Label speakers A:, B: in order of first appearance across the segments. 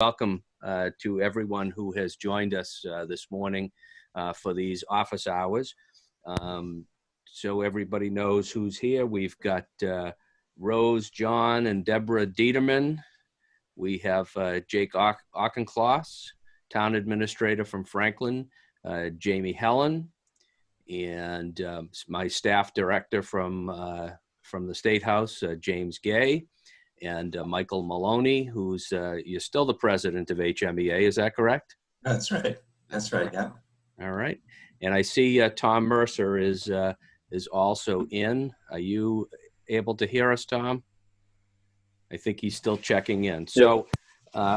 A: welcome to everyone who has joined us this morning for these office hours. So everybody knows who's here. We've got Rose, John, and Deborah Dieterman. We have Jake Auchincloss, Town Administrator from Franklin, Jamie Hellen, and my staff director from the State House, James Gay, and Michael Maloney, who's you're still the president of HMEA, is that correct?
B: That's right. That's right. Yeah.
A: All right. And I see Tom Mercer is also in. Are you able to hear us, Tom? I think he's still checking in. So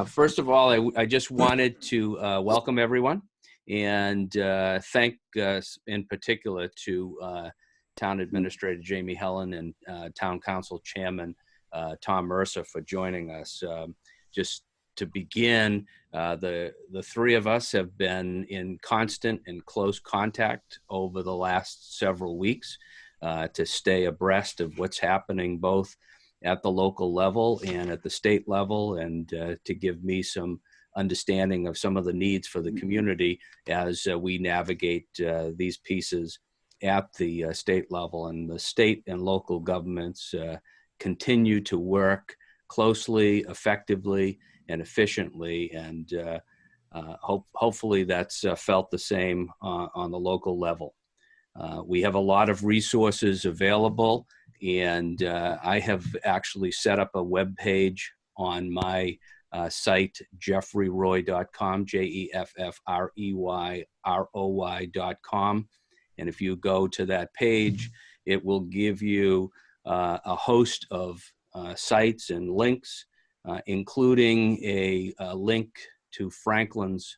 A: first of all, I just wanted to welcome everyone and thank in particular to Town Administrator Jamie Hellen and Town Council Chairman Tom Mercer for joining us. Just to begin, the three of us have been in constant and close contact over the last several weeks to stay abreast of what's happening both at the local level and at the state level, and to give me some understanding of some of the needs for the community as we navigate these pieces at the state level. And the state and local governments continue to work closely, effectively, and efficiently, and hopefully that's felt the same on the local level. We have a lot of resources available, and I have actually set up a web page on my site, jeffreyroy.com, jeffreyroy.com. And if you go to that page, it will give you a host of sites and links, including a link to Franklin's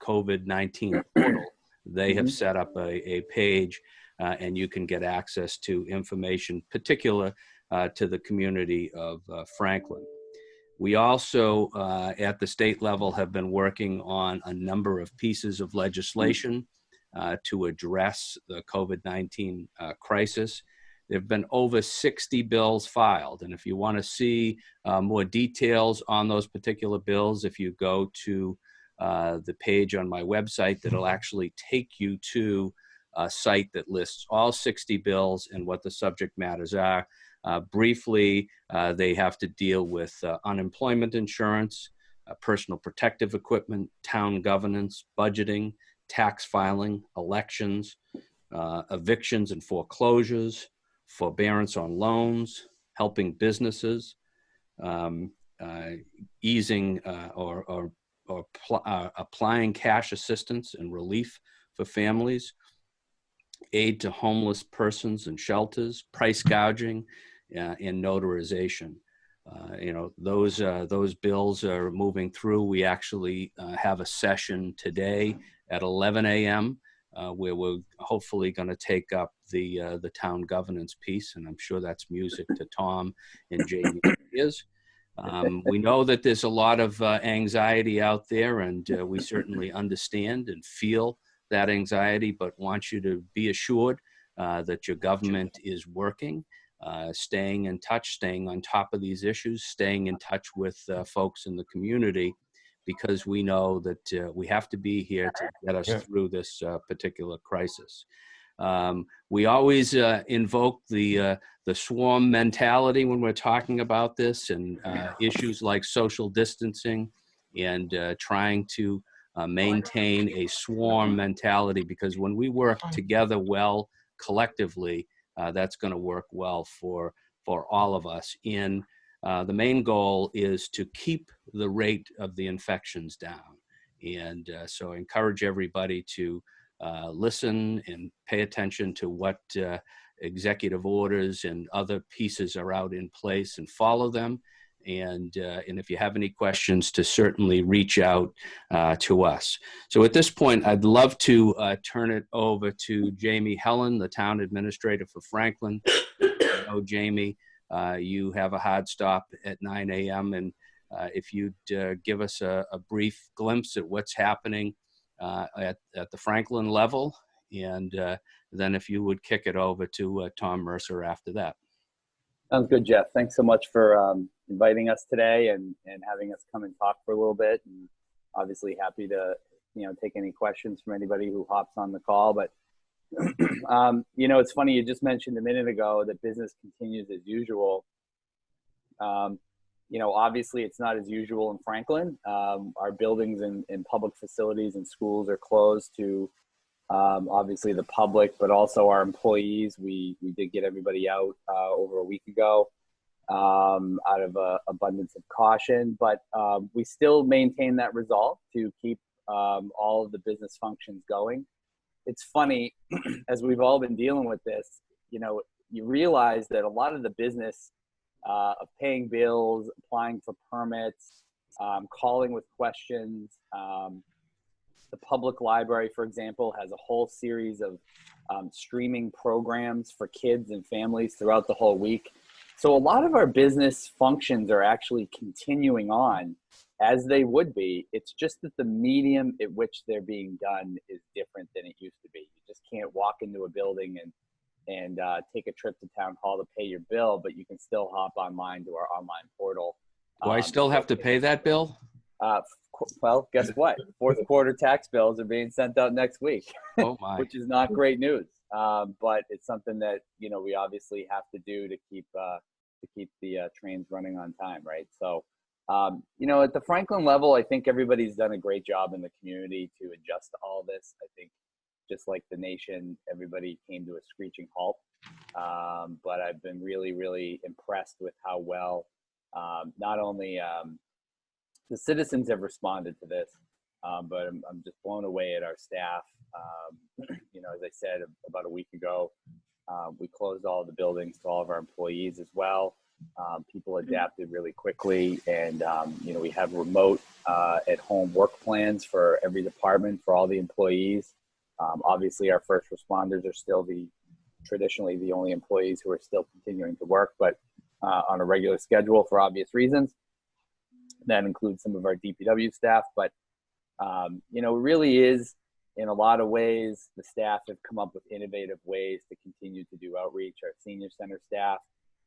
A: COVID-19 portal. They have set up a page, and you can get access to information particular to the community of Franklin. We also, at the state level, have been working on a number of pieces of legislation to address the COVID-19 crisis. There have been over 60 bills filed, and if you want to see more details on those particular bills, if you go to the page on my website, that'll actually take you to a site that lists all 60 bills and what the subject matters are. Briefly, they have to deal with unemployment insurance, personal protective equipment, town governance, budgeting, tax filing, elections, evictions and foreclosures, forbearance on loans, helping businesses, easing or applying cash assistance and relief for families, aid to homeless persons and shelters, price gouging, and notarization. Those bills are moving through. We actually have a session today at 11 a.m. Where we're hopefully going to take up the town governance piece, and I'm sure that's music to Tom and Jamie's ears. We know that there's a lot of anxiety out there, and we certainly understand and feel that anxiety, but want you to be assured that your government is working, staying in touch, staying on top of these issues, staying in touch with folks in the community, because we know that we have to be here to get us through this particular crisis. We always invoke the swarm mentality when we're talking about this, and issues like social distancing and trying to maintain a swarm mentality, because when we work together well collectively, that's going to work well for all of us. The main goal is to keep the rate of the infections down. And so I encourage everybody to listen and pay attention to what executive orders and other pieces are out in place, and follow them. And if you have any questions, to certainly reach out to us. So at this point, I'd love to turn it over to Jamie Hellen, the town administrator for Franklin. I know, Jamie, you have a hard stop at 9 a.m. And if you'd give us a brief glimpse at what's happening at the Franklin level, and then if you would kick it over to Tom Mercer after that.
C: Sounds good, Jeff. Thanks so much for inviting us today and having us come and talk for a little bit. And obviously happy to, take any questions from anybody who hops on the call. But, it's funny, you just mentioned a minute ago that business continues as usual. Obviously it's not as usual in Franklin. Our buildings and public facilities and schools are closed to obviously the public, but also our employees. We did get everybody out over a week ago out of abundance of caution, but we still maintain that resolve to keep all of the business functions going. It's funny, as we've all been dealing with this, you realize that a lot of the business of paying bills, applying for permits, calling with questions, the public library, for example, has a whole series of streaming programs for kids and families throughout the whole week. So a lot of our business functions are actually continuing on as they would be. It's just that the medium at which they're being done is different than it used to be. You just can't walk into a building and take a trip to town hall to pay your bill, but you can still hop online to our online portal.
A: Do I still have to pay that bill?
C: Well, guess what? Fourth quarter tax bills are being sent out next week,
A: Oh my.
C: which is not great news. But it's something that, we obviously have to do to keep the trains running on time, right? So, at the Franklin level, I think everybody's done a great job in the community to adjust to all this. I think just like the nation, everybody came to a screeching halt. But I've been really, really impressed with how well not only the citizens have responded to this, but I'm just blown away at our staff. As I said about a week ago, we closed all the buildings to all of our employees as well. People adapted really quickly, and we have remote at home work plans for every department for all the employees. Obviously, our first responders are still traditionally the only employees who are still continuing to work, but on a regular schedule for obvious reasons. That includes some of our DPW staff, but it really is, in a lot of ways, the staff have come up with innovative ways to continue to do outreach. Our senior center staff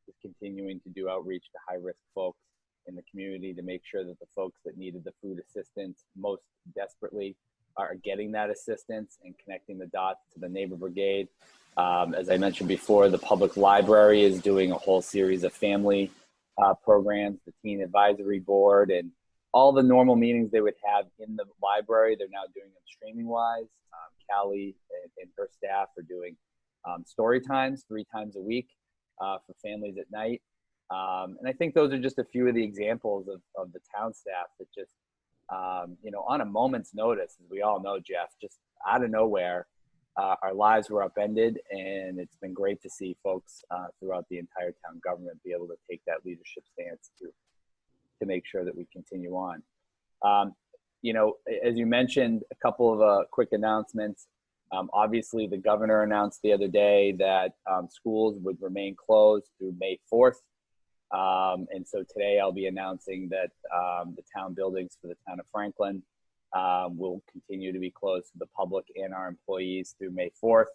C: is continuing to do outreach to high-risk folks in the community to make sure that the folks that needed the food assistance most desperately are getting that assistance and connecting the dots to the neighbor brigade. As I mentioned before, the public library is doing a whole series of family programs, the teen advisory board, and all the normal meetings they would have in the library. They're now doing them streaming wise. Callie and her staff are doing story times 3 times a week for families at night. And I think those are just a few of the examples of the town staff that just, on a moment's notice, as we all know, Jeff, just out of nowhere, our lives were upended, and it's been great to see folks throughout the entire town government be able to take that leadership stance to make sure that we continue on. As you mentioned, a couple of quick announcements. Obviously, the governor announced the other day that schools would remain closed through May 4th. And so today I'll be announcing that the town buildings for the town of Franklin will continue to be closed to the public and our employees through May 4th.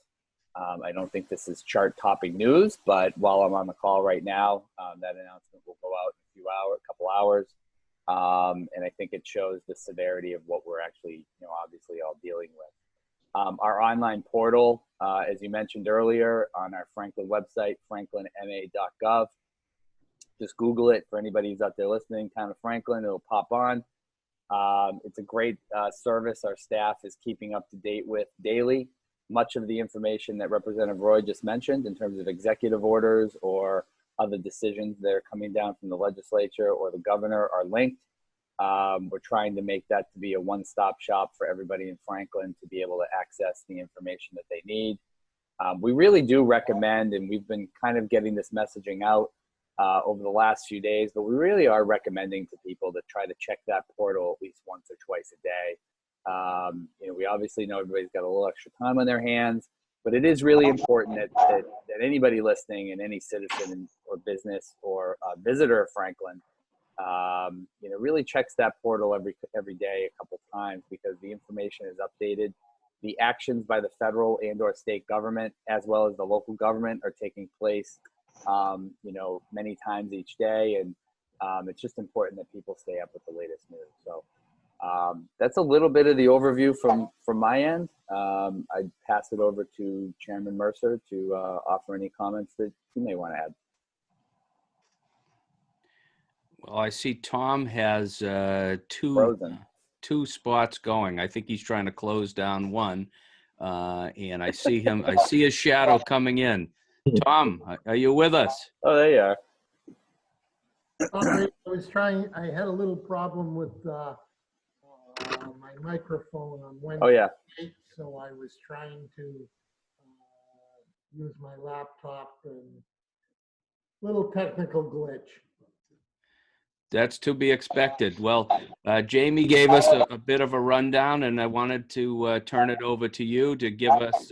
C: I don't think this is chart-topping news, but while I'm on the call right now, that announcement will go out in a couple hours. And I think it shows the severity of what we're actually, obviously all dealing with. Our online portal, as you mentioned earlier, on our Franklin website, franklinma.gov. Just Google it for anybody who's out there listening, Town of Franklin, it'll pop on. It's a great service our staff is keeping up to date with daily. Much of the information that Representative Roy just mentioned in terms of executive orders or other decisions that are coming down from the legislature or the governor are linked. We're trying to make that to be a one-stop shop for everybody in Franklin to be able to access the information that they need. We really do recommend, and we've been kind of getting this messaging out over the last few days, but we really are recommending to people to try to check that portal at least once or twice a day. We obviously know everybody's got a little extra time on their hands, but it is really important that anybody listening and any citizen or business or visitor of Franklin, really checks that portal every day a couple times, because the information is updated. The actions by the federal and or state government, as well as the local government, are taking place many times each day. And it's just important that people stay up with the latest news. So that's a little bit of the overview from my end. I'd pass it over to Chairman Mercer to offer any comments that you may want to add.
A: Well, I see Tom has
C: Frozen.
A: two spots going. I think he's trying to close down one. And I see him, I see his shadow coming in. Tom, are you with us?
C: Oh, there you are.
D: Sorry, I had a little problem with my microphone on Wednesday.
C: Oh, yeah.
D: Night, so I was trying to use my laptop and little technical glitch.
A: That's to be expected. Well, Jamie gave us a bit of a rundown, and I wanted to turn it over to you to give us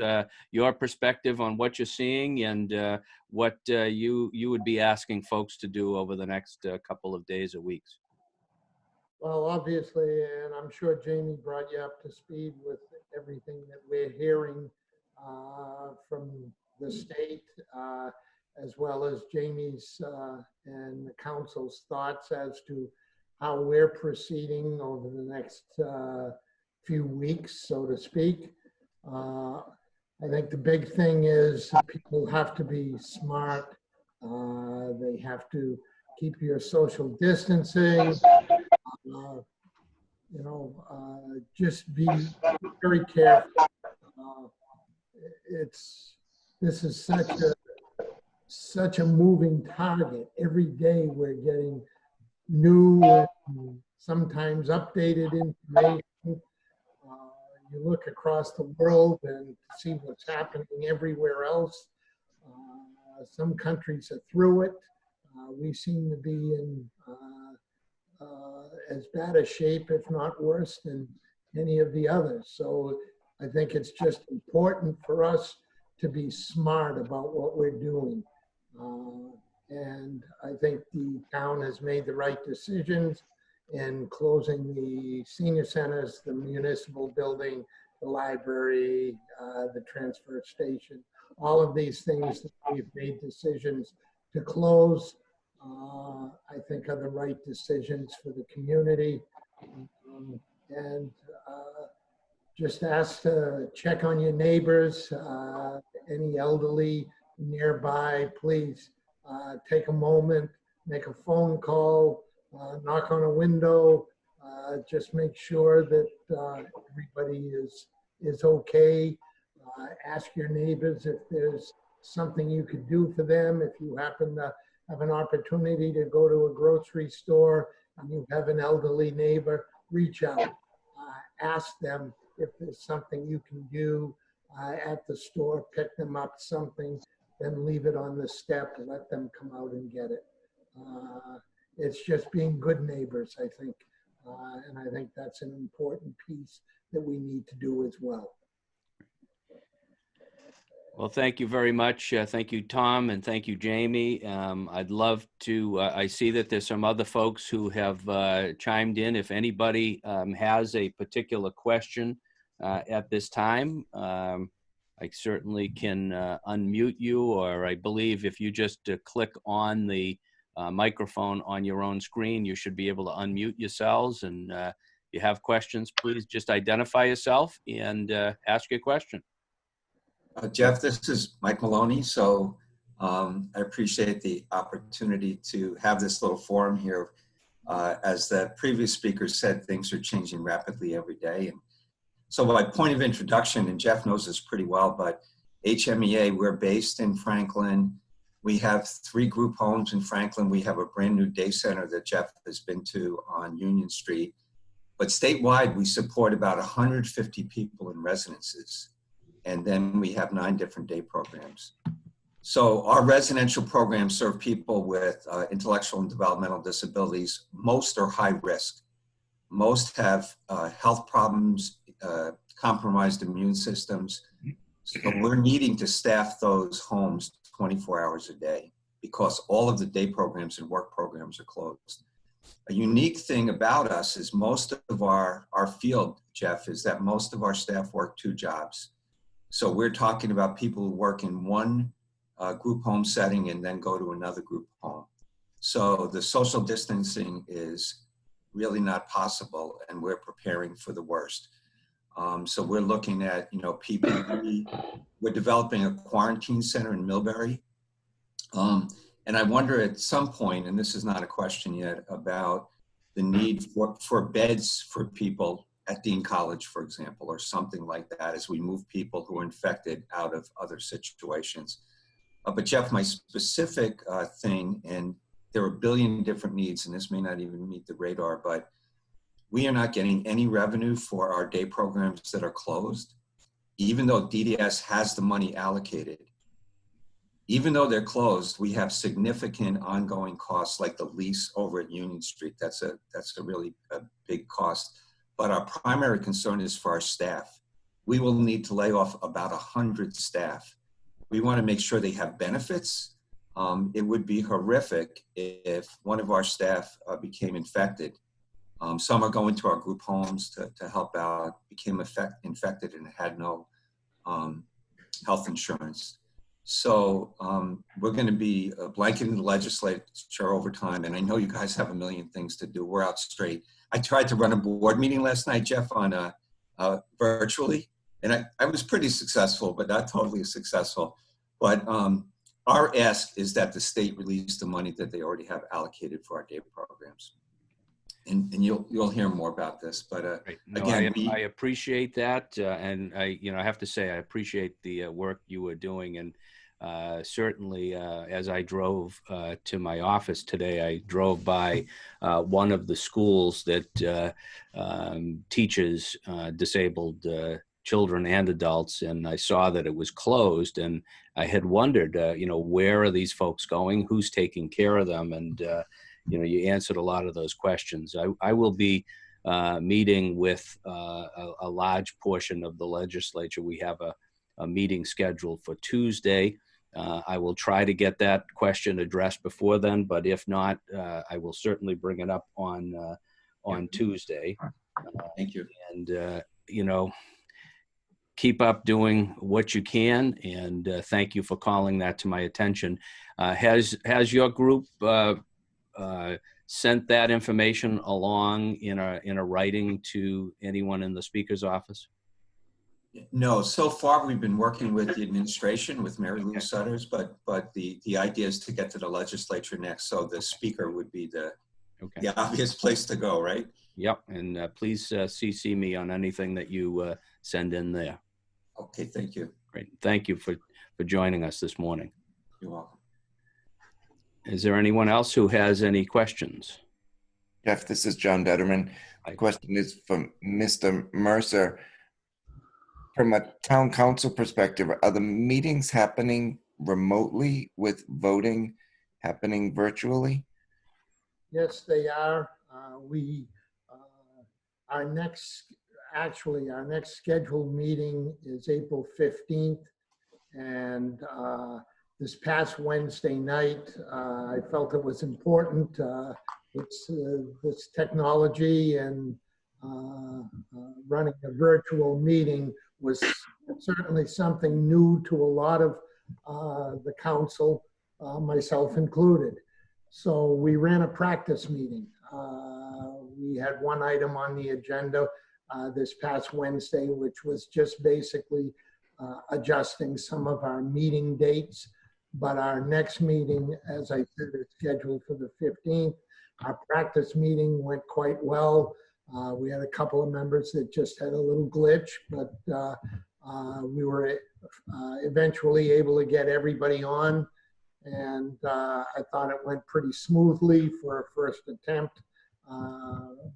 A: your perspective on what you're seeing and what you would be asking folks to do over the next couple of days or weeks.
D: Well, obviously, and I'm sure Jamie brought you up to speed with everything that we're hearing from the state, as well as Jamie's and the council's thoughts as to how we're proceeding over the next few weeks, so to speak. I think the big thing is people have to be smart. They have to keep your social distancing. Just be very careful. This is such a moving target. Every day we're getting new and sometimes updated information. You look across the world and see what's happening everywhere else. Some countries are through it. We seem to be in as bad a shape, if not worse, than any of the others. So I think it's just important for us to be smart about what we're doing. And I think the town has made the right decisions in closing the senior centers, the municipal building, the library, the transfer station, all of these things that we've made decisions to close, I think are the right decisions for the community. And just ask to check on your neighbors, any elderly nearby, please take a moment, make a phone call, knock on a window, just make sure that everybody is okay. Ask your neighbors if there's something you could do for them. If you happen to have an opportunity to go to a grocery store and you have an elderly neighbor, reach out. Ask them if there's something you can do at the store, pick them up something, then leave it on the step, let them come out and get it. It's just being good neighbors, I think. And I think that's an important piece that we need to do as well.
A: Well, thank you very much. Thank you, Tom, and thank you, Jamie. I'd love to, I see that there's some other folks who have chimed in. If anybody has a particular question at this time, I certainly can unmute you, or I believe if you just click on the microphone on your own screen, you should be able to unmute yourselves. And if you have questions, please just identify yourself and ask your question.
B: Jeff, this is Mike Maloney. So I appreciate the opportunity to have this little forum here. As the previous speaker said, things are changing rapidly every day. And so by point of introduction, and Jeff knows this pretty well, but HMEA, we're based in Franklin. We have 3 group homes in Franklin. We have a brand new day center that Jeff has been to on Union Street. But statewide, we support about 150 people in residences. And then we have 9 different day programs. So our residential programs serve people with intellectual and developmental disabilities. Most are high risk. Most have health problems, compromised immune systems. So we're needing to staff those homes 24 hours a day because all of the day programs and work programs are closed. A unique thing about us is most of our field, Jeff, is that most of our staff work 2 jobs. So we're talking about people who work in one group home setting and then go to another group home. So the social distancing is really not possible, and we're preparing for the worst. So we're looking at, PPE. We're developing a quarantine center in Millbury. And I wonder at some point, and this is not a question yet, about the need for beds for people at Dean College, for example, or something like that, as we move people who are infected out of other situations. But Jeff, my specific thing, and there are a billion different needs, and this may not even meet the radar, but we are not getting any revenue for our day programs that are closed, even though DDS has the money allocated. Even though they're closed, we have significant ongoing costs, like the lease over at Union Street. That's a really big cost. But our primary concern is for our staff. We will need to lay off about 100 staff. We want to make sure they have benefits. It would be horrific if one of our staff became infected. Some are going to our group homes to help out, became infected and had no health insurance. So we're going to be blanketing the legislature over time. And I know you guys have a million things to do. We're out straight. I tried to run a board meeting last night, Jeff, on virtually. And I was pretty successful, but not totally successful. But our ask is that the state release the money that they already have allocated for our day programs. And you'll hear more about this, but
A: Right. No,
B: again,
A: I appreciate that, and I have to say I appreciate the work you were doing, and certainly as I drove to my office today, I drove by one of the schools that teaches disabled children and adults, and I saw that it was closed, and I had wondered, where are these folks going? Who's taking care of them? And you answered a lot of those questions. I will be meeting with a large portion of the legislature. We have a meeting scheduled for Tuesday. I will try to get that question addressed before then, but if not, I will certainly bring it up on Tuesday.
B: thank you.
A: And, keep up doing what you can, and thank you for calling that to my attention. Has your group sent that information along in a writing to anyone in the Speaker's office?
B: No, so far we've been working with the administration, with Mary Lou Sutters, but the idea is to get to the legislature next. So the Speaker would be the obvious place to go, right?
A: Yep, and please CC me on anything that you send in there.
B: Okay, thank you.
A: Great, thank you for joining us this morning.
B: You're welcome.
A: Is there anyone else who has any questions?
E: Jeff, this is John Betterman. The question is from Mr. Mercer. From a town council perspective, are the meetings happening remotely with voting happening virtually?
D: Yes, they are. Our next scheduled meeting is April 15th. And this past Wednesday night, I felt it was important. This technology and running a virtual meeting was certainly something new to a lot of the council, myself included. So we ran a practice meeting. We had one item on the agenda this past Wednesday, which was just basically adjusting some of our meeting dates. But our next meeting, as I said, is scheduled for the 15th. Our practice meeting went quite well. We had a couple of members that just had a little glitch, but we were eventually able to get everybody on. And I thought it went pretty smoothly for a first attempt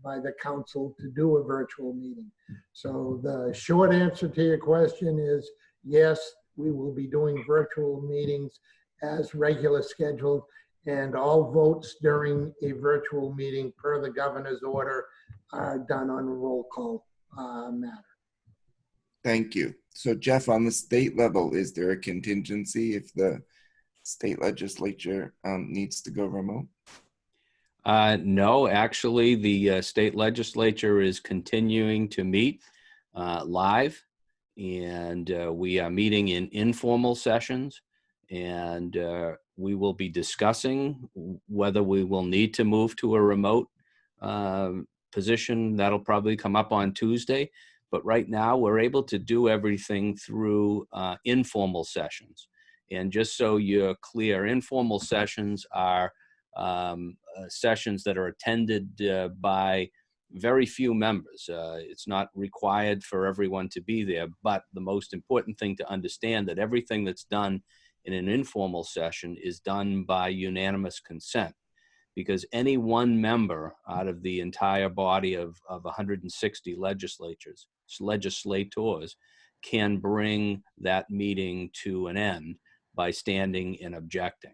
D: by the council to do a virtual meeting. So the short answer to your question is yes, we will be doing virtual meetings as regular scheduled, and all votes during a virtual meeting per the governor's order are done on a roll call matter.
E: Thank you. So Jeff, on the state level, is there a contingency if the state legislature needs to go remote?
A: No, actually, the state legislature is continuing to meet live, and we are meeting in informal sessions. and we will be discussing whether we will need to move to a remote position. That'll probably come up on Tuesday. But right now, we're able to do everything through informal sessions. And just so you're clear, informal sessions are sessions that are attended by very few members. It's not required for everyone to be there, but the most important thing to understand that everything that's done in an informal session is done by unanimous consent, because any one member out of the entire body of 160 legislators can bring that meeting to an end by standing and objecting.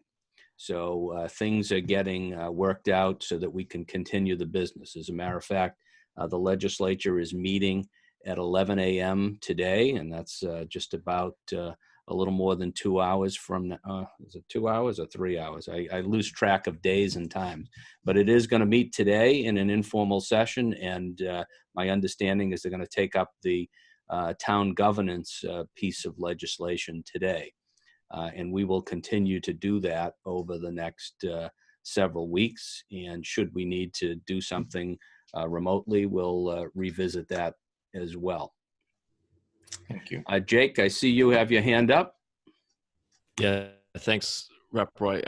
A: So things are getting worked out so that we can continue the business. As a matter of fact, the legislature is meeting at 11 a.m. today, and that's just about a little more than 2 hours from, is it 2 hours or 3 hours? I lose track of days and times, but it is going to meet today in an informal session. And my understanding is they're going to take up the town governance piece of legislation today. And we will continue to do that over the next several weeks. And should we need to do something remotely, we'll revisit that as well.
E: Thank you.
A: Jake, I see you have your hand up.
F: Yeah, thanks, Rep. Roy.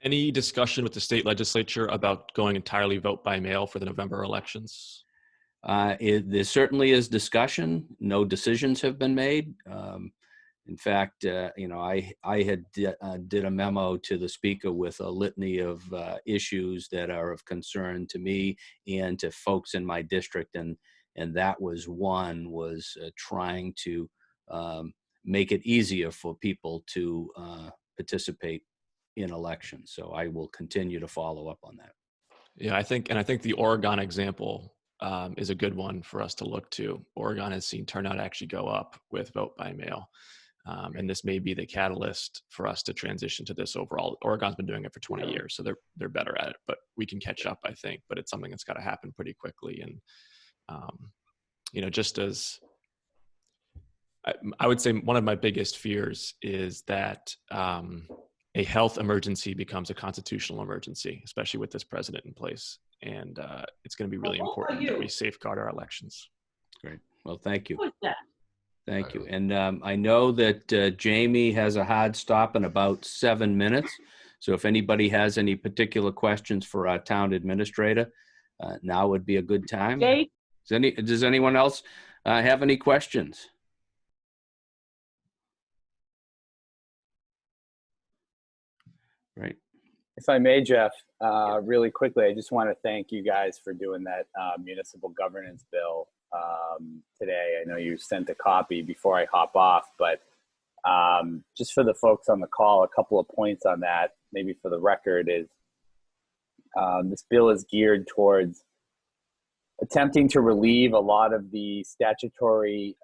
F: Any discussion with the state legislature about going entirely vote by mail for the November elections?
A: There certainly is discussion. No decisions have been made. In fact, I had did a memo to the speaker with a litany of issues that are of concern to me and to folks in my district, and that was one, was trying to make it easier for people to participate in elections. So I will continue to follow up on that.
F: Yeah, I think the Oregon example is a good one for us to look to. Oregon has seen turnout actually go up with vote by mail. And this may be the catalyst for us to transition to this overall. Oregon's been doing it for 20 years, so they're better at it, but we can catch up, I think. But it's something that's got to happen pretty quickly. And, just as I would say, one of my biggest fears is that a health emergency becomes a constitutional emergency, especially with this president in place. And it's going to be really important that we safeguard our elections.
A: Great. Well, thank you. Thank you. And I know that Jamie has a hard stop in about 7 minutes. So if anybody has any particular questions for our town administrator, now would be a good time.
G: Jake?
A: Does anyone else have any questions? Right.
C: If I may, Jeff, really quickly, I just want to thank you guys for doing that municipal governance bill today. I know you sent a copy before I hop off, but just for the folks on the call, a couple of points on that, maybe for the record, is this bill is geared towards attempting to relieve a lot of the statutory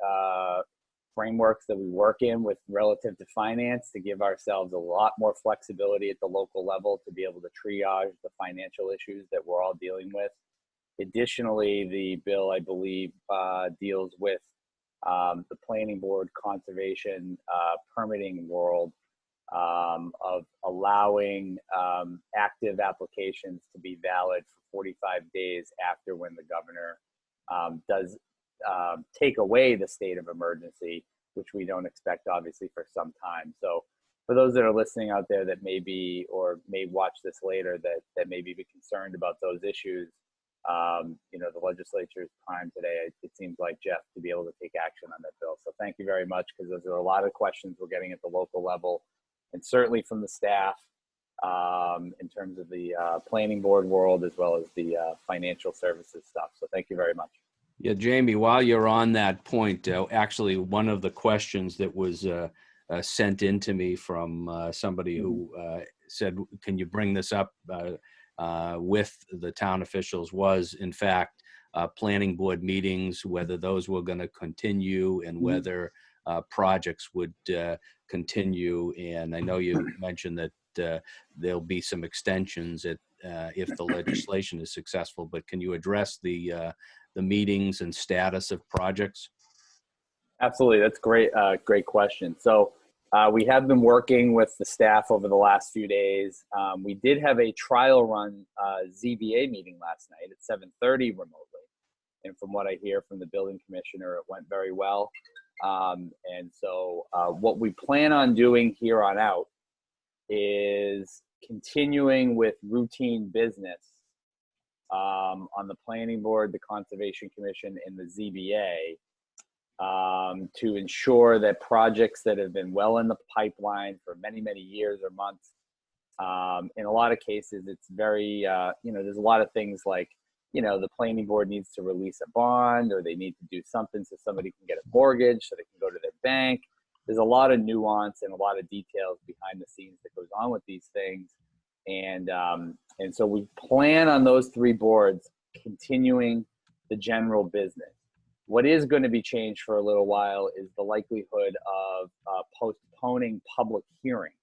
C: frameworks that we work in with relative to finance, to give ourselves a lot more flexibility at the local level to be able to triage the financial issues that we're all dealing with. Additionally, the bill, I believe, deals with the planning board conservation permitting world of allowing active applications to be valid for 45 days after when the governor does take away the state of emergency, which we don't expect, obviously, for some time. So for those that are listening out there that may be, or may watch this later, that may be concerned about those issues, the legislature is primed today, it seems like, Jeff, to be able to take action on that bill. So thank you very much, because those are a lot of questions we're getting at the local level, and certainly from the staff in terms of the planning board world, as well as the financial services stuff. So thank you very much.
A: Yeah, Jamie, while you're on that point, actually, one of the questions that was sent in to me from somebody who said, can you bring this up with the town officials, was, in fact, planning board meetings, whether those were going to continue and whether projects would continue. And I know you mentioned that there'll be some extensions if the legislation is successful, but can you address the meetings and status of projects?
C: Absolutely, that's great. Great question. So We have been working with the staff over the last few days. We did have a trial run ZBA meeting last night at 7:30 remotely. And from what I hear from the building commissioner, it went very well. And so what we plan on doing here on out is continuing with routine business on the planning board, the conservation commission, and the ZBA to ensure that projects that have been well in the pipeline for many, many years or months, in a lot of cases, it's very, there's a lot of things like, the planning board needs to release a bond, or they need to do something so somebody can get a mortgage so they can go to their bank. There's a lot of nuance and a lot of details behind the scenes that goes on with these things. And so we plan on those three boards continuing the general business. What is going to be changed for a little while is the likelihood of postponing public hearings,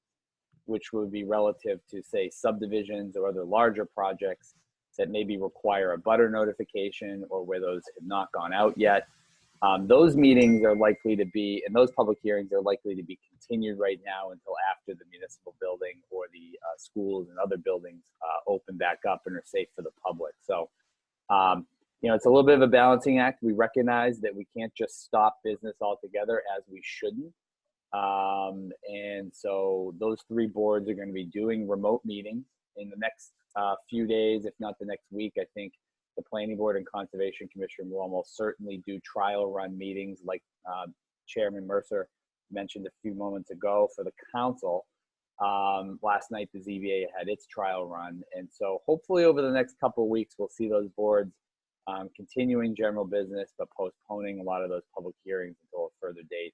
C: which would be relative to, say, subdivisions or other larger projects that maybe require a butter notification or where those have not gone out yet. Those meetings are likely to be, and those public hearings are likely to be continued right now until after the municipal building or the schools and other buildings open back up and are safe for the public. So, it's a little bit of a balancing act. We recognize that we can't just stop business altogether, as we shouldn't. And so those three boards are going to be doing remote meetings in the next few days, if not the next week. I think the planning board and conservation commission will almost certainly do trial run meetings like Chairman Mercer mentioned a few moments ago for the council. Last night, the ZBA had its trial run. And so hopefully over the next couple of weeks, we'll see those boards continuing general business, but postponing a lot of those public hearings until a further date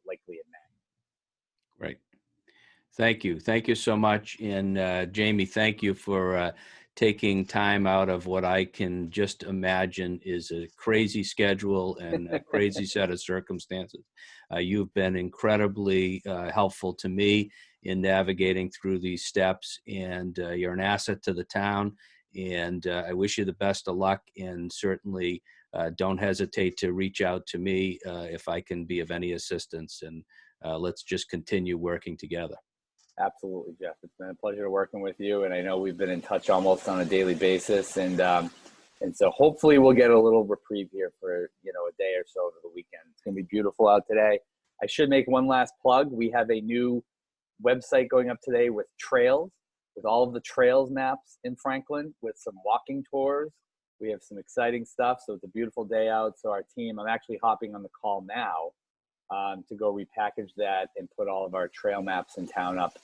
C: likely in May.
A: Great. Thank you. Thank you so much. And Jamie, thank you for taking time out of what I can just imagine is a crazy schedule and a crazy set of circumstances. You've been incredibly helpful to me in navigating through these steps, and you're an asset to the town. And I wish you the best of luck, and certainly don't hesitate to reach out to me if I can be of any assistance. And let's just continue working together.
C: Absolutely, Jeff. It's been a pleasure working with you, and I know we've been in touch almost on a daily basis, and so hopefully we'll get a little reprieve here for a day or so over the weekend. It's going to be beautiful out today. I should make one last plug. We have a new website going up today with trails, with all of the trails maps in Franklin, with some walking tours. We have some exciting stuff, so it's a beautiful day out. So our team, I'm actually hopping on the call now to go repackage that and put all of our trail maps in town up.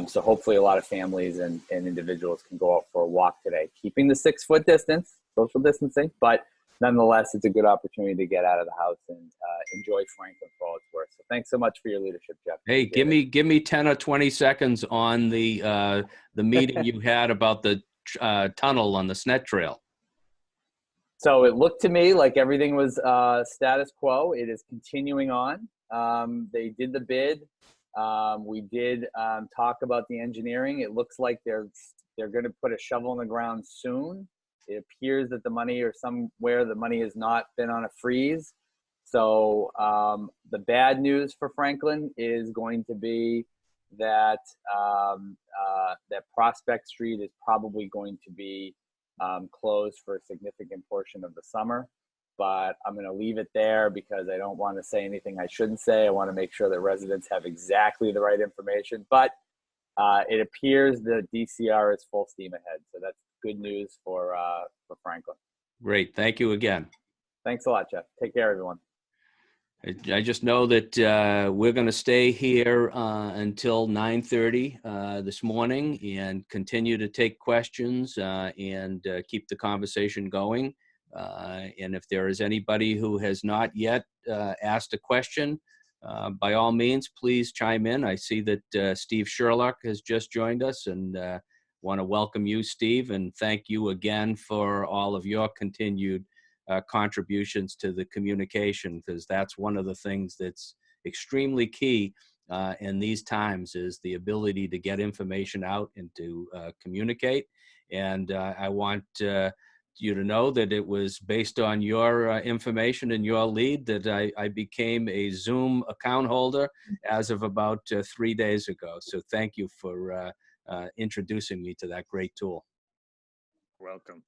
C: So hopefully a lot of families and individuals can go out for a walk today, keeping the 6 foot distance, social distancing, but nonetheless, it's a good opportunity to get out of the house and enjoy Franklin for all it's worth. So thanks so much for your leadership, Jeff.
A: Hey, give me 10 or 20 seconds on the meeting you had about the tunnel on the SNET trail.
C: So it looked to me like everything was status quo. It is continuing on. They did the bid. We did talk about the engineering. It looks like they're going to put a shovel in the ground soon. It appears that the money, or somewhere the money has not been on a freeze. So the bad news for Franklin is going to be that that Prospect Street is probably going to be closed for a significant portion of the summer. But I'm going to leave it there because I don't want to say anything I shouldn't say. I want to make sure that residents have exactly the right information. But it appears the DCR is full steam ahead. So that's good news for Franklin.
A: Great. Thank you again.
C: Thanks a lot, Jeff. Take care, everyone.
A: I just know that we're going to stay here until 9:30 this morning and continue to take questions and keep the conversation going. And if there is anybody who has not yet asked a question, by all means, please chime in. I see that Steve Sherlock has just joined us, and want to welcome you, Steve, and thank you again for all of your continued contributions to the communication, because that's one of the things that's extremely key in these times, is the ability to get information out and to communicate. And I want you to know that it was based on your information and your lead that I became a Zoom account holder as of about 3 days ago. So thank you for introducing me to that great tool.
G: Welcome.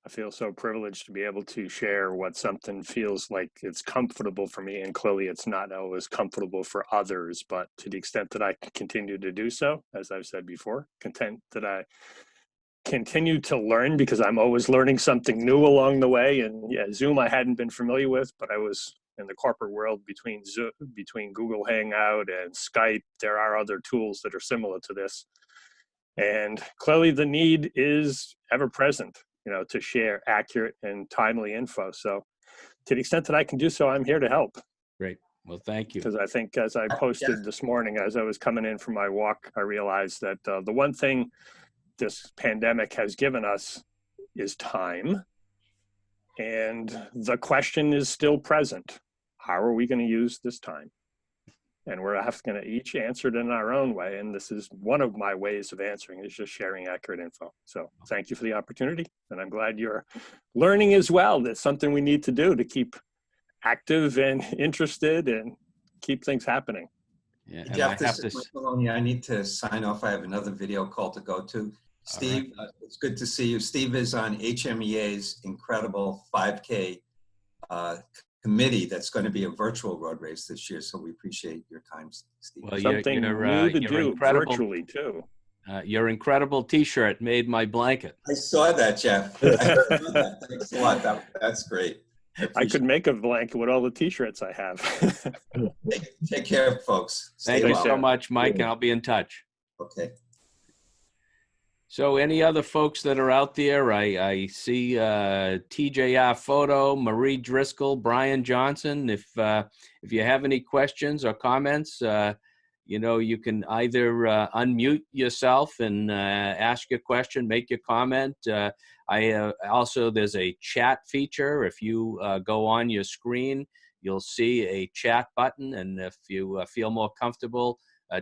G: I feel so privileged to be able to share what something feels like it's comfortable for me, and clearly it's not always comfortable for others, but to the extent that I can continue to do so, as I've said before, content that I continue to learn, because I'm always learning something new along the way. And yeah, Zoom I hadn't been familiar with, but I was in the corporate world between Zoom, between Google Hangout and Skype. There are other tools that are similar to this. And clearly the need is ever present, to share accurate and timely info. So to the extent that I can do so, I'm here to help.
A: Great. Well, thank you.
G: Because I think, as I posted this morning, as I was coming in from my walk, I realized that the one thing this pandemic has given us is time. And the question is still present. How are we going to use this time? And we're going to each answer it in our own way. And this is one of my ways of answering, is just sharing accurate info. So thank you for the opportunity. And I'm glad you're learning as well. That's something we need to do to keep active and interested and keep things happening.
A: Yeah, and
B: Jeff, this is Mike Maloney. I need to sign off. I have another video call to go to. Steve, it's good to see you. Steve is on HMEA's incredible 5K committee that's going to be a virtual road race this year. So we appreciate your time, Steve.
A: Well,
G: something new to do virtually too.
A: Your incredible T-shirt made my blanket.
B: I saw that, Jeff. I saw that. Thanks a lot. That's great.
G: I could make a blanket with all the T-shirts I have.
B: Take care, folks.
A: Thank you so much, Mike, and I'll be in touch.
B: Okay.
A: So any other folks that are out there? I see TJR Photo, Marie Driscoll, Brian Johnson. If you have any questions or comments, you can either unmute yourself and ask your question, make your comment. Also, there's a chat feature. If you go on your screen, you'll see a chat button. And if you feel more comfortable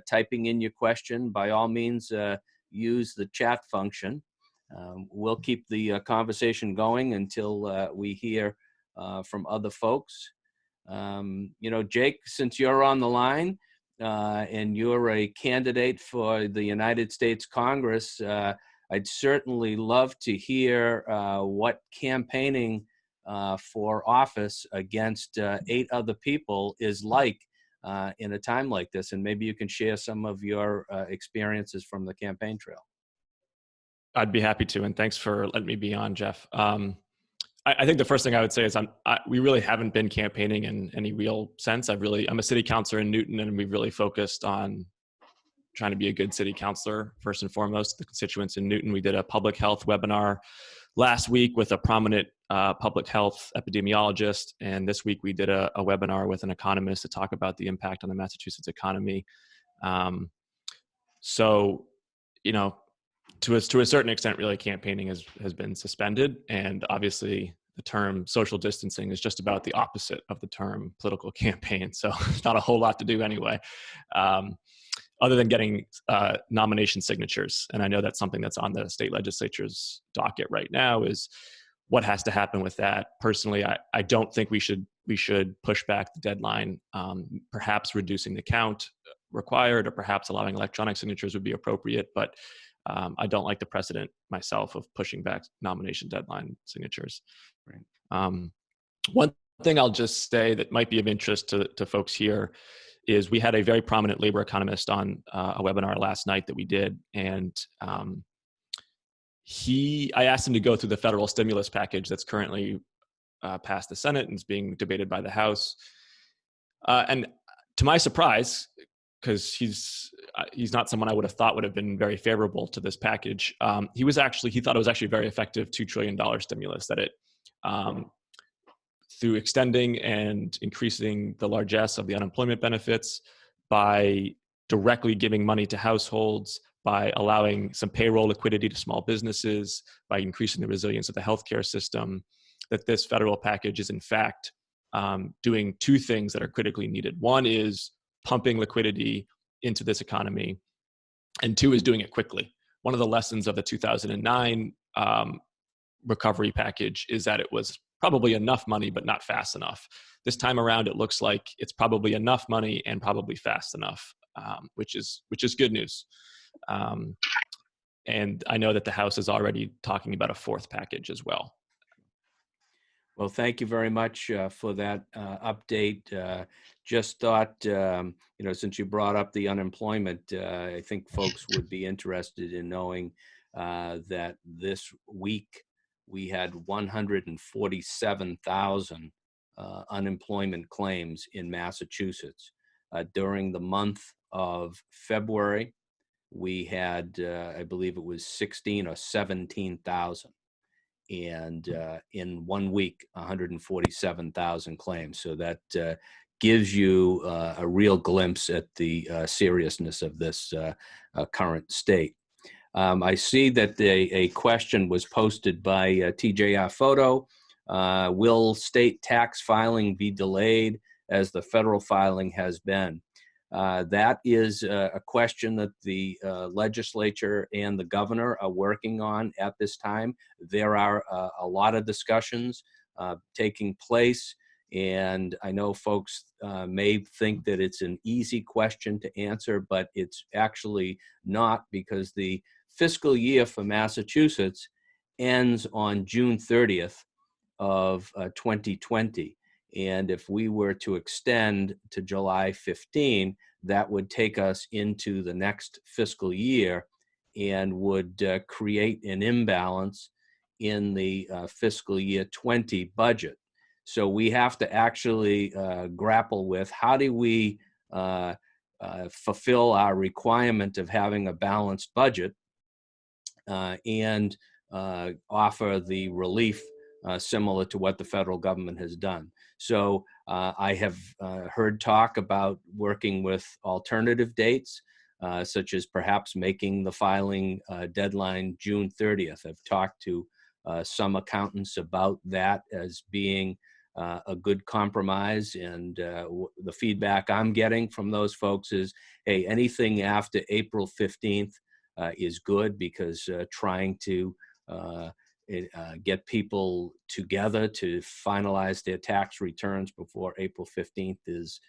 A: typing in your question, by all means, use the chat function. We'll keep the conversation going until we hear from other folks. Jake, since you're on the line and you're a candidate for the United States Congress, I'd certainly love to hear what campaigning for office against 8 other people is like in a time like this, and maybe you can share some of your experiences from the campaign trail.
F: I'd be happy to, and thanks for letting me be on, Jeff. I think the first thing I would say is we really haven't been campaigning in any real sense. I'm a city councilor in Newton, and we've really focused on trying to be a good city councilor first and foremost. The constituents in Newton, we did a public health webinar last week with a prominent public health epidemiologist, and this week we did a webinar with an economist to talk about the impact on the Massachusetts economy. So, to a certain extent, really campaigning has been suspended, and obviously the term social distancing is just about the opposite of the term political campaign. So it's not a whole lot to do anyway, other than getting nomination signatures. And I know that's something that's on the state legislature's docket right now, is what has to happen with that. Personally, I don't think we should push back the deadline. Perhaps reducing the count required, or perhaps allowing electronic signatures would be appropriate, but I don't like the precedent myself of pushing back nomination deadline signatures. Right. One thing I'll just say that might be of interest to folks here is we had a very prominent labor economist on a webinar last night that we did, and I asked him to go through the federal stimulus package that's currently passed the Senate and is being debated by the House. And to my surprise, because he's not someone I would have thought would have been very favorable to this package, he thought it was actually a very effective $2 trillion stimulus, that it through extending and increasing the largesse of the unemployment benefits, by directly giving money to households, by allowing some payroll liquidity to small businesses, by increasing the resilience of the healthcare system, that this federal package is in fact doing 2 things that are critically needed. One is pumping liquidity into this economy, and 2 is doing it quickly. One of the lessons of the 2009 recovery package is that it was probably enough money, but not fast enough. This time around, it looks like it's probably enough money and probably fast enough, which is good news. And I know that the House is already talking about a fourth package as well.
A: Well, thank you very much for that update. Just thought, since you brought up the unemployment, I think folks would be interested in knowing that this week we had 147,000 unemployment claims in Massachusetts. During the month of February, we had, I believe it was 16 or 17,000. And in 1 week, 147,000 claims. So that gives you a real glimpse at the seriousness of this current state. I see that a question was posted by TJR Photo. Will state tax filing be delayed as the federal filing has been? That is a question that the legislature and the governor are working on at this time. There are a lot of discussions taking place, and I know folks may think that it's an easy question to answer, but it's actually not, because the fiscal year for Massachusetts ends on June 30th of 2020. And if we were to extend to July 15, that would take us into the next fiscal year and would create an imbalance in the fiscal year 20 budget. So we have to actually grapple with, how do we fulfill our requirement of having a balanced budget and offer the relief similar to what the federal government has done. So I have heard talk about working with alternative dates, such as perhaps making the filing deadline June 30th. I've talked to some accountants about that as being a good compromise, and the feedback I'm getting from those folks is, hey, anything after April 15th is good, because trying to get people together to finalize their tax returns before April 15th is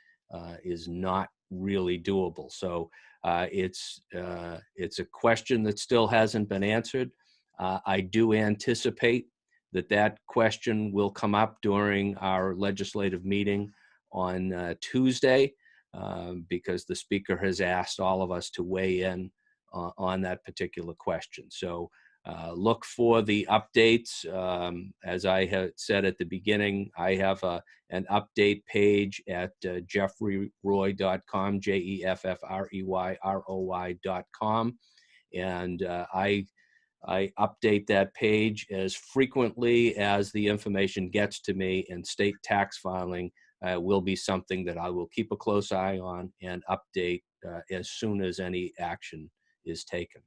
A: not really doable. So it's a question that still hasn't been answered. I do anticipate that question will come up during our legislative meeting on Tuesday, because the speaker has asked all of us to weigh in on that particular question. So look for the updates. As I had said at the beginning, I have an update page at jeffreyroy.com, jeffreyroy.com. And I update that page as frequently as the information gets to me, and state tax filing will be something that I will keep a close eye on and update as soon as any action is taken.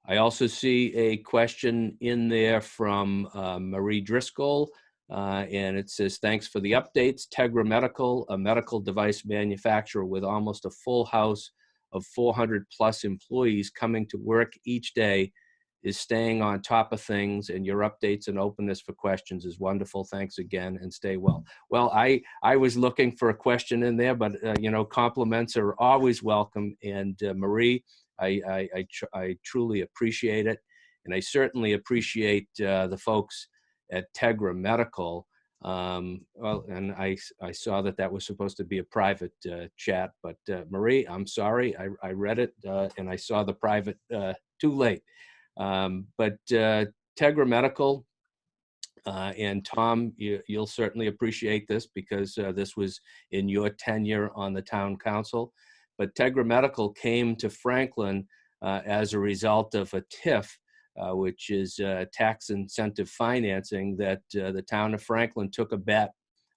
A: I also see a question in there from Marie Driscoll, and it says, thanks for the updates. Tegra Medical, a medical device manufacturer with almost a full house of 400 plus employees coming to work each day, is staying on top of things, and your updates and openness for questions is wonderful. Thanks again, and stay well. Well, I was looking for a question in there, but compliments are always welcome. And Marie, I truly appreciate it, and I certainly appreciate the folks at Tegra Medical. Well, and I saw that was supposed to be a private chat, but Marie, I'm sorry, I read it and I saw the private too late. But Tegra Medical, and Tom, you'll certainly appreciate this, because this was in your tenure on the town council. But Tegra Medical came to Franklin as a result of a TIF, which is tax incentive financing, that the town of Franklin took a bet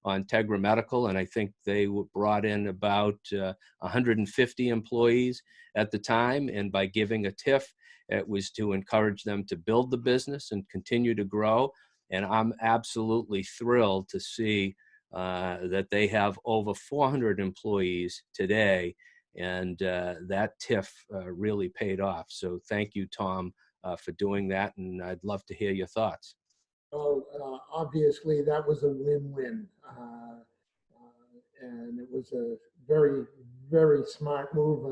A: on Tegra Medical, and I think they brought in about 150 employees at the time. And by giving a TIF, it was to encourage them to build the business and continue to grow. And I'm absolutely thrilled to see that they have over 400 employees today, and that TIF really paid off. So thank you, Tom, for doing that, and I'd love to hear your thoughts.
D: So obviously that was a win-win. And it was a very, very smart move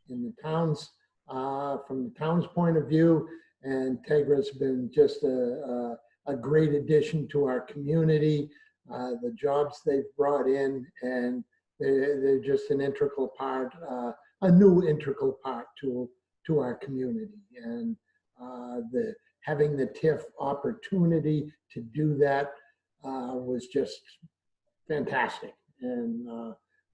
D: in the town's, from the town's point of view. And Tegra's been just a great addition to our community. The jobs they've brought in, and they're just an integral part, a new integral part to our community. And having the TIF opportunity to do that was just fantastic. And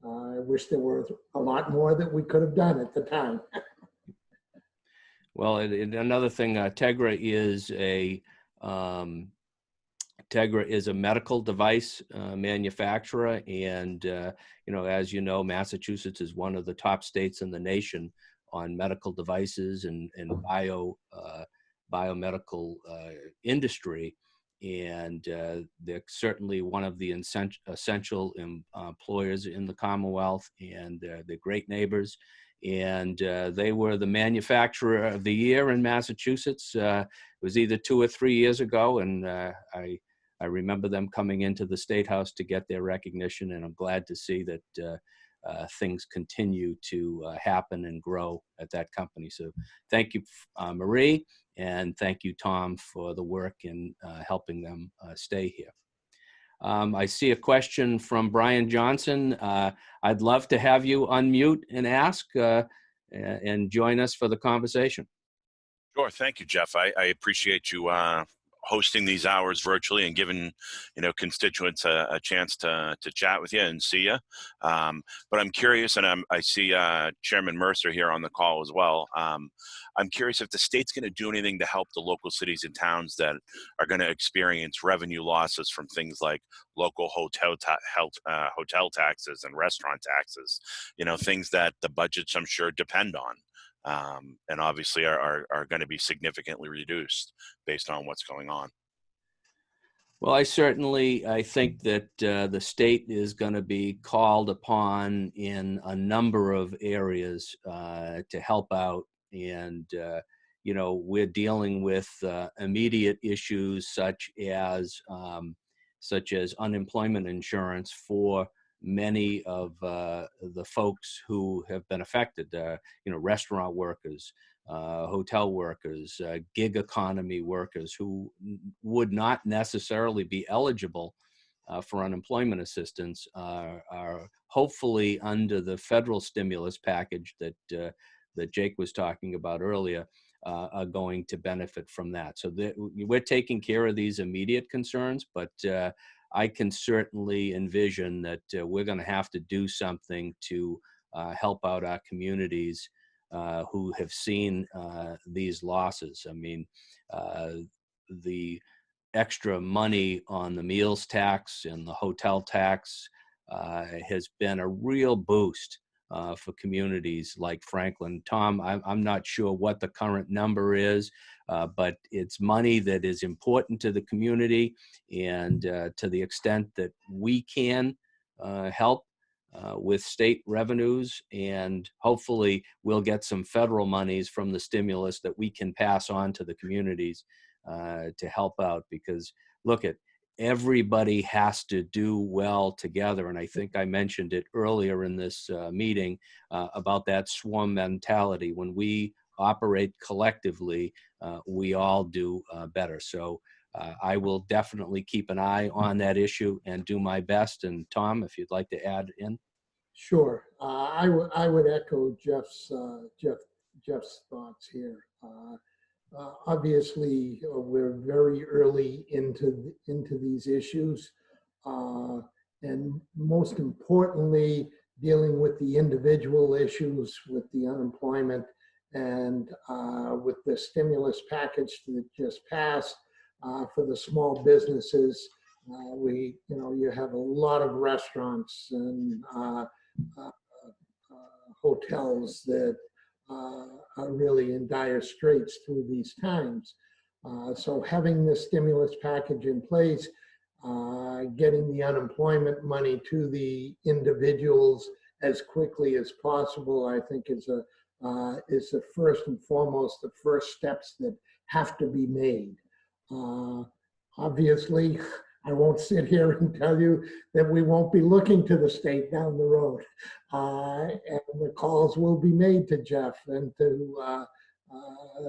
D: I wish there were a lot more that we could have done at the time.
A: Well, another thing, Tegra is a medical device manufacturer, and as you know, Massachusetts is one of the top states in the nation on medical devices and biomedical industry. And they're certainly one of the essential employers in the Commonwealth, and they're great neighbors. And they were the manufacturer of the year in Massachusetts. It was either 2 or 3 years ago, and I remember them coming into the State House to get their recognition, and I'm glad to see that things continue to happen and grow at that company. So thank you, Marie. And thank you, Tom, for the work in helping them stay here. I see a question from Brian Johnson. I'd love to have you unmute and ask and join us for the conversation.
H: Sure. Thank you, Jeff. I appreciate you hosting these hours virtually and giving constituents a chance to chat with you and see you. But I'm curious, and I see Chairman Mercer here on the call as well. I'm curious if the state's going to do anything to help the local cities and towns that are going to experience revenue losses from things like local hotel taxes and restaurant taxes. Things that the budgets, I'm sure, depend on. And obviously are going to be significantly reduced based on what's going on.
A: Well, I think that the state is going to be called upon in a number of areas to help out. And, we're dealing with immediate issues such as unemployment insurance for many of the folks who have been affected, restaurant workers, hotel workers, gig economy workers who would not necessarily be eligible for unemployment assistance are hopefully under the federal stimulus package that Jake was talking about earlier, are going to benefit from that. So we're taking care of these immediate concerns, but I can certainly envision that we're going to have to do something to help out our communities who have seen these losses. I mean, the extra money on the meals tax and the hotel tax has been a real boost for communities like Franklin. Tom, I'm not sure what the current number is, but it's money that is important to the community, and to the extent that we can help with state revenues, and hopefully we'll get some federal monies from the stimulus that we can pass on to the communities to help out, because look, everybody has to do well together. And I think I mentioned it earlier in this meeting about that swarm mentality. When we operate collectively, we all do better. So I will definitely keep an eye on that issue and do my best. And Tom, if you'd like to add in.
D: Sure. I would echo Jeff's thoughts here. Obviously, we're very early into these issues, and most importantly, dealing with the individual issues with the unemployment and with the stimulus package that just passed for the small businesses. You have a lot of restaurants and hotels that are really in dire straits through these times. So having the stimulus package in place, getting the unemployment money to the individuals as quickly as possible, I think is the first and foremost, the first steps that have to be made. Obviously, I won't sit here and tell you that we won't be looking to the state down the road. And the calls will be made to Jeff and to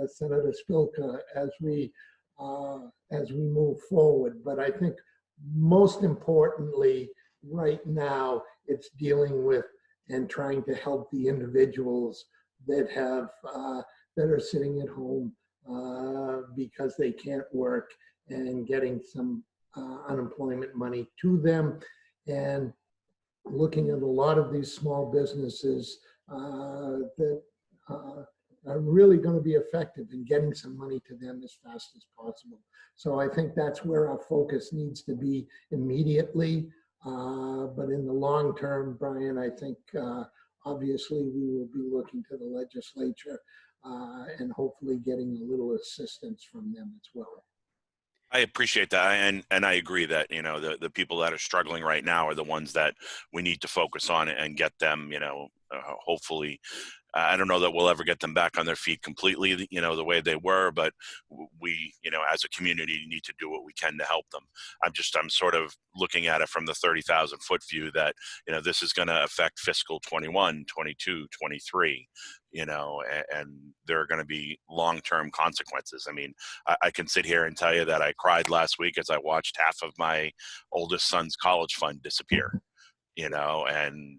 D: Senator Spilka as we move forward. But I think most importantly, right now, it's dealing with and trying to help the individuals that have that are sitting at home because they can't work, and getting some unemployment money to them, and looking at a lot of these small businesses that are really going to be effective in getting some money to them as fast as possible. So I think that's where our focus needs to be immediately. But in the long term, Brian, I think obviously we will be looking to the legislature and hopefully getting a little assistance from them as well.
H: I appreciate that, and I agree that, you know, the people that are struggling right now are the ones that we need to focus on and get them, you know, hopefully. I don't know that we'll ever get them back on their feet completely, you know, the way they were, but we, you know, as a community need to do what we can to help them. I'm sort of looking at it from the 30,000 foot view that, you know, this is going to affect fiscal 21, 22, 23, you know, and there are going to be long-term consequences. I mean, I can sit here and tell you that I cried last week as I watched half of my oldest son's college fund disappear, you know, and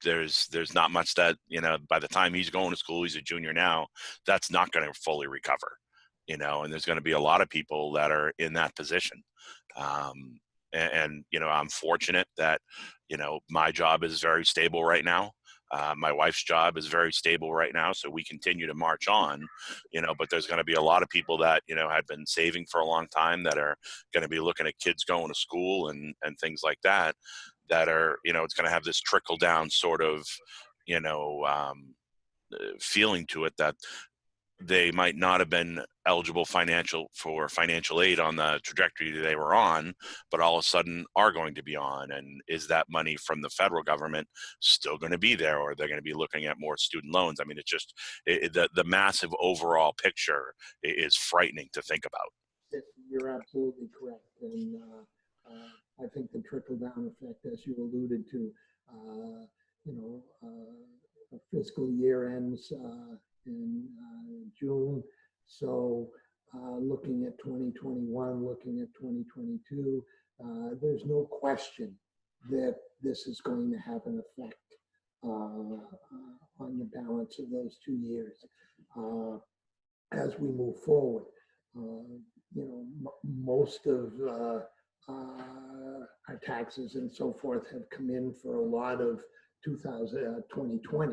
H: there's not much that, you know, by the time he's going to school, he's a junior now, that's not going to fully recover, you know, and there's going to be a lot of people that are in that position. And, you know, I'm fortunate that, you know, my job is very stable right now. My wife's job is very stable right now, so we continue to march on, you know, but there's going to be a lot of people that, you know, have been saving for a long time that are going to be looking at kids going to school and things like that, that are, you know, it's going to have this trickle down sort of, you know, feeling to it that they might not have been eligible for financial aid on the trajectory they were on, but all of a sudden are going to be on. And is that money from the federal government still going to be there, or they're going to be looking at more student loans? I mean, it's just the massive overall picture is frightening to think about.
D: You're absolutely correct. And I think the trickle down effect, as you alluded to, you know, a fiscal year ends in June. So looking at 2021, looking at 2022, there's no question that this is going to have an effect on the balance of those 2 years as we move forward. You know, most of our taxes and so forth have come in for a lot of 2020.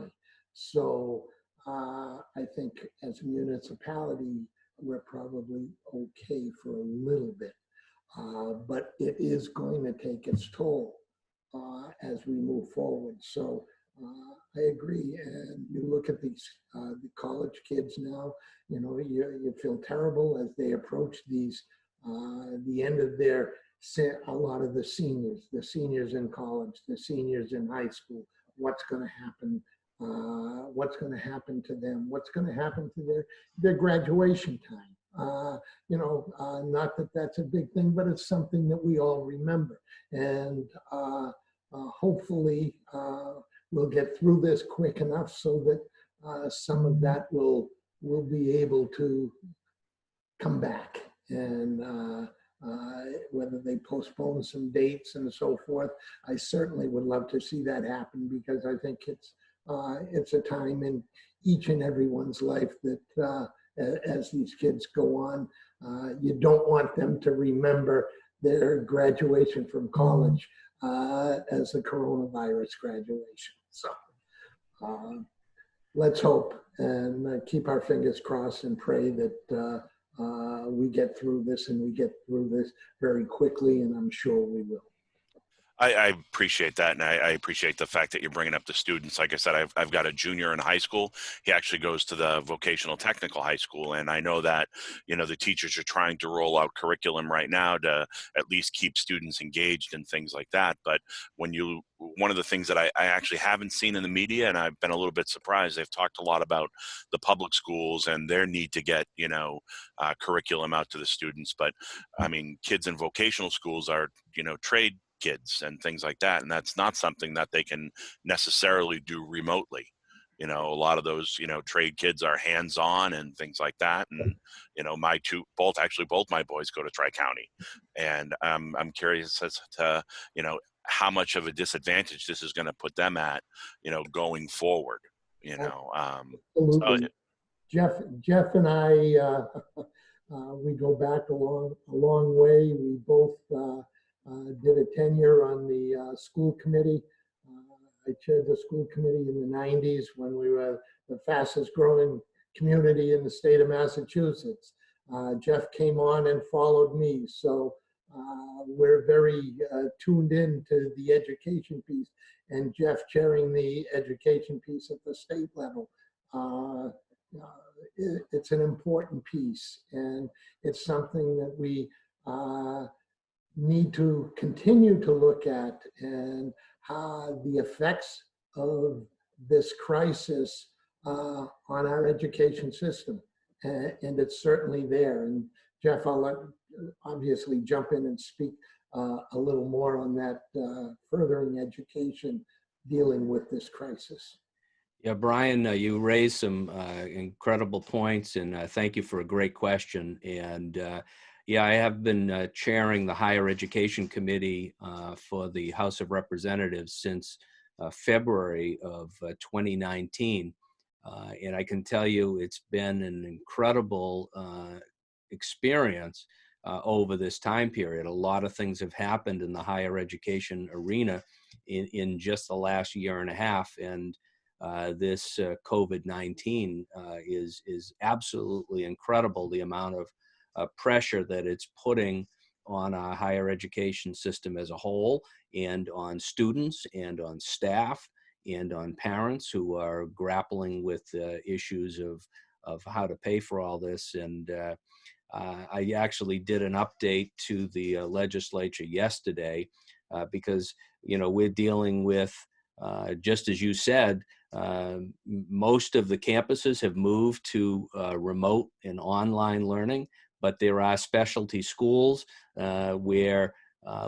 D: So I think as a municipality, we're probably okay for a little bit, but it is going to take its toll as we move forward. So I agree. And you look at these the college kids now, you know, you feel terrible as they approach these the end of their, a lot of the seniors in college, the seniors in high school. What's going to happen? What's going to happen to them? What's going to happen to their graduation time? You know, not that that's a big thing, but it's something that we all remember. And hopefully we'll get through this quick enough so that some of that will be able to come back. And whether they postpone some dates and so forth, I certainly would love to see that happen, because I think it's a time in each and everyone's life that as these kids go on, you don't want them to remember their graduation from college as a coronavirus graduation. So let's hope and keep our fingers crossed and pray that we get through this, and we get through this very quickly, and I'm sure we will.
H: I appreciate that, and I appreciate the fact that you're bringing up the students. Like I said, I've got a junior in high school. He actually goes to the vocational technical high school, and I know that, you know, the teachers are trying to roll out curriculum right now to at least keep students engaged and things like that. But one of the things that I actually haven't seen in the media, and I've been a little bit surprised, they've talked a lot about the public schools and their need to get, you know, curriculum out to the students. But I mean, kids in vocational schools are, you know, trade kids and things like that, and that's not something that they can necessarily do remotely. You know, a lot of those, you know, trade kids are hands-on and things like that. And you know, both my boys go to Tri-County, and I'm curious as to, you know, how much of a disadvantage this is going to put them at, you know, going forward. You know,
D: Absolutely.
H: so,
D: Jeff and I, we go back a long way. We both did a tenure on the school committee. I chaired the school committee in the 90s when we were the fastest growing community in the state of Massachusetts. Jeff came on and followed me. So we're very tuned in to the education piece, and Jeff chairing the education piece at the state level. It's an important piece, and it's something that we need to continue to look at, and the effects of this crisis on our education system. And it's certainly there. And Jeff, I'll let obviously jump in and speak a little more on that, furthering education dealing with this crisis.
A: Yeah, Brian, you raised some incredible points, and thank you for a great question. And yeah, I have been chairing the Higher Education Committee for the House of Representatives since February of 2019. And I can tell you it's been an incredible experience over this time period. A lot of things have happened in the higher education arena in just the last year and a half. And this COVID-19 is absolutely incredible, the amount of pressure that it's putting on our higher education system as a whole, and on students and on staff and on parents who are grappling with issues of how to pay for all this. And I actually did an update to the legislature yesterday because, you know, we're dealing with, just as you said, most of the campuses have moved to remote and online learning, but there are specialty schools where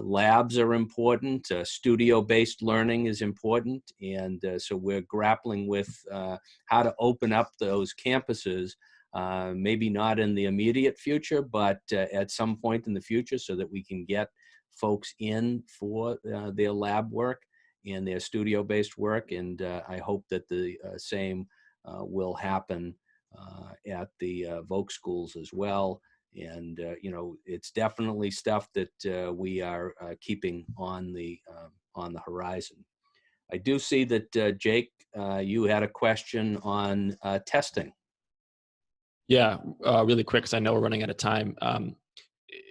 A: labs are important, studio-based learning is important, and so we're grappling with how to open up those campuses, maybe not in the immediate future, but at some point in the future, so that we can get folks in for their lab work and their studio-based work. And I hope that the same will happen at the Voc schools as well. And you know, it's definitely stuff that we are keeping on the horizon. I do see that Jake, you had a question on testing.
F: Yeah, really quick, because I know we're running out of time.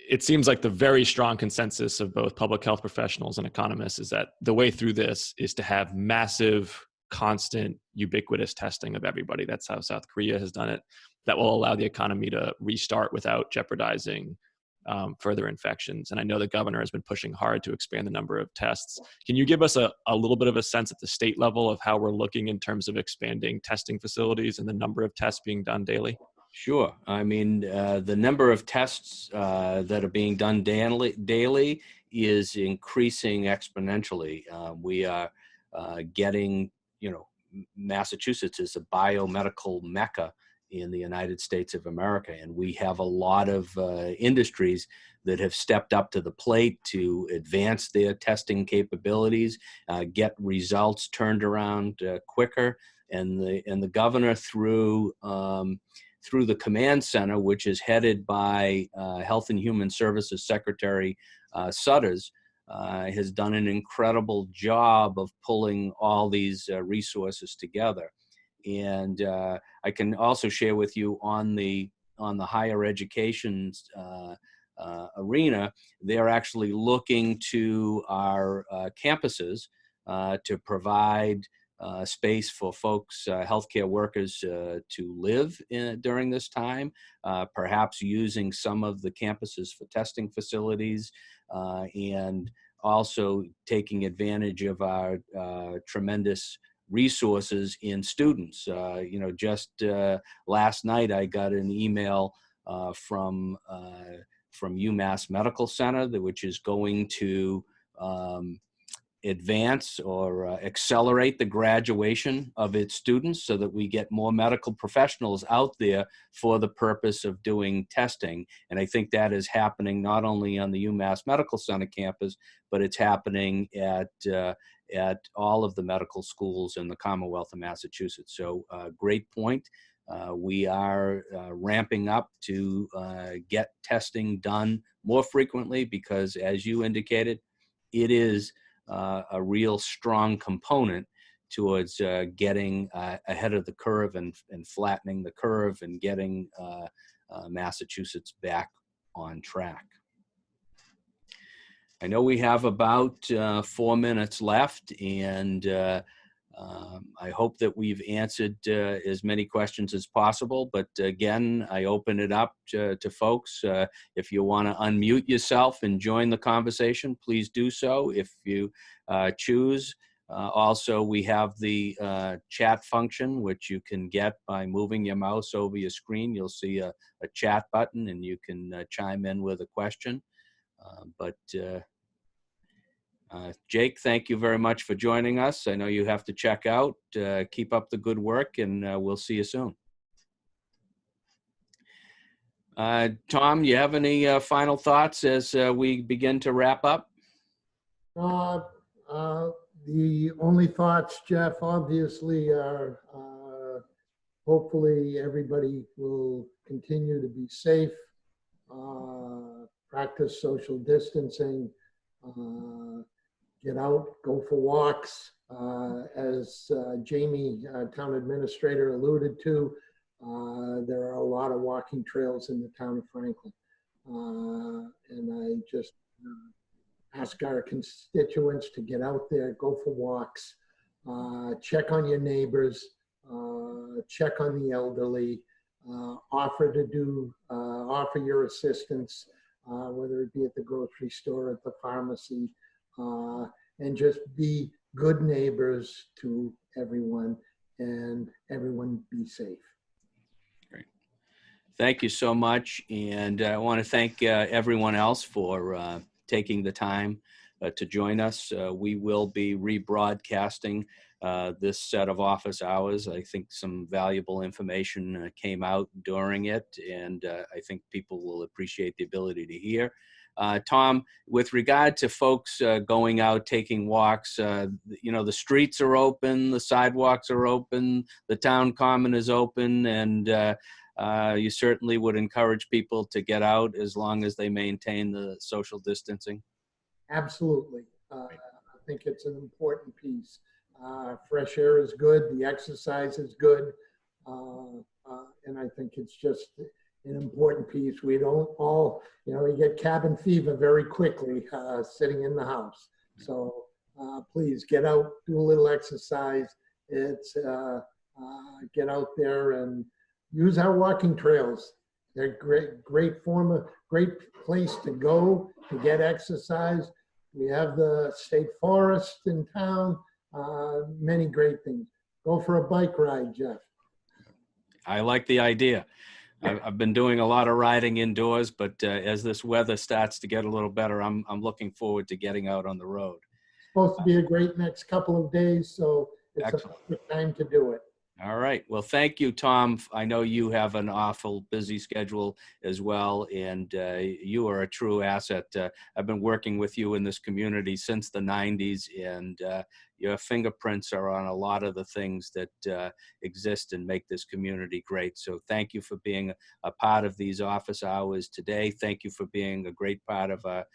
F: It seems like the very strong consensus of both public health professionals and economists is that the way through this is to have massive, constant, ubiquitous testing of everybody. That's how South Korea has done it. That will allow the economy to restart without jeopardizing further infections. And I know the governor has been pushing hard to expand the number of tests. Can you give us a little bit of a sense at the state level of how we're looking in terms of expanding testing facilities and the number of tests being done daily?
A: Sure. I mean, the number of tests that are being done daily is increasing exponentially. We are getting, you know, Massachusetts is a biomedical mecca in the United States of America, and we have a lot of industries that have stepped up to the plate to advance their testing capabilities, get results turned around quicker, and the governor through the command center, which is headed by Health and Human Services Secretary Sutters, has done an incredible job of pulling all these resources together. And I can also share with you on the higher education arena, they're actually looking to our campuses to provide space for folks, healthcare workers, to live during this time, perhaps using some of the campuses for testing facilities, and also taking advantage of our tremendous resources in students. Just last night I got an email from UMass Medical Center, which is going to advance or accelerate the graduation of its students so that we get more medical professionals out there for the purpose of doing testing. And I think that is happening not only on the UMass Medical Center campus, but it's happening at all of the medical schools in the Commonwealth of Massachusetts. So great point. We are ramping up to get testing done more frequently because, as you indicated, it is a real strong component towards getting ahead of the curve and flattening the curve and getting Massachusetts back on track. I know we have about 4 minutes left, and I hope that we've answered as many questions as possible, but again, I open it up to folks. If you want to unmute yourself and join the conversation, please do so if you choose. Also, we have the chat function, which you can get by moving your mouse over your screen. You'll see a chat button, and you can chime in with a question. Jake, thank you very much for joining us. I know you have to check out. Keep up the good work, and we'll see you soon. Tom, you have any final thoughts as we begin to wrap up?
D: The only thoughts, Jeff, obviously are hopefully everybody will continue to be safe, practice social distancing, get out, go for walks. As Jamie, town administrator, alluded to, there are a lot of walking trails in the town of Franklin. And I just ask our constituents to get out there, go for walks, check on your neighbors, check on the elderly, offer your assistance, whether it be at the grocery store, at the pharmacy, and just be good neighbors to everyone, and everyone be safe.
A: Great. Thank you so much. And I want to thank everyone else for taking the time to join us. We will be rebroadcasting this set of office hours. I think some valuable information came out during it, and I think people will appreciate the ability to hear. Tom, with regard to folks going out, taking walks, the streets are open, the sidewalks are open, the town common is open, and you certainly would encourage people to get out as long as they maintain the social distancing?
D: Absolutely. I think it's an important piece. Fresh air is good, the exercise is good, and I think it's just an important piece. We don't all, you get cabin fever very quickly sitting in the house. So please get out, do a little exercise. It's get out there and use our walking trails. They're great place to go to get exercise. We have the state forest in town, many great things. Go for a bike ride, Jeff.
A: I like the idea. I've been doing a lot of riding indoors, but as this weather starts to get a little better, I'm looking forward to getting out on the road.
D: It's supposed to be a great next couple of days, so it's
A: Excellent.
D: a good time to do it.
A: All right. Well, thank you, Tom. I know you have an awful busy schedule as well, and you are a true asset. I've been working with you in this community since the 90s, and your fingerprints are on a lot of the things that exist and make this community great. So thank you for being a part of these office hours today. Thank you for being a great part of our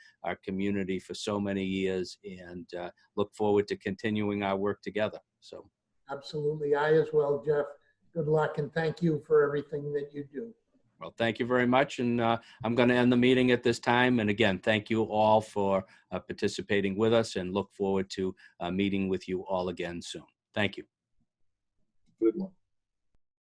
A: community for so many years, and look forward to continuing our work together. So.
D: Absolutely. I as well, Jeff. Good luck, and thank you for everything that you do.
A: Well, thank you very much. And I'm going to end the meeting at this time. And again, thank you all for participating with us, and look forward to meeting with you all again soon. Thank you.
I: Good one.